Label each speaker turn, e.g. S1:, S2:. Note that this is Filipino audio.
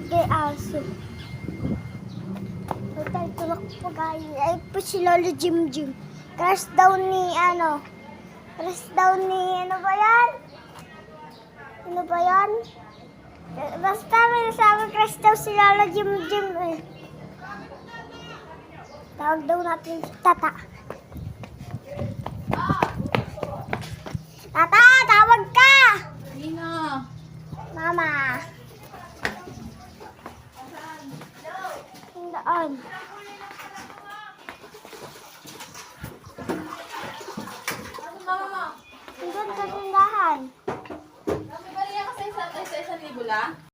S1: kay aso. Total, tulak po guys. Ay po si Lolo Jim Jim. Crush daw ni Crush daw ni ano ba yan? Ano ba yan? Basta may nasabi crush daw si Lolo Jim Jim eh. Tawag daw natin si Tata. Tata, tawag ka!
S2: Nino.
S1: Mama. Ang daan.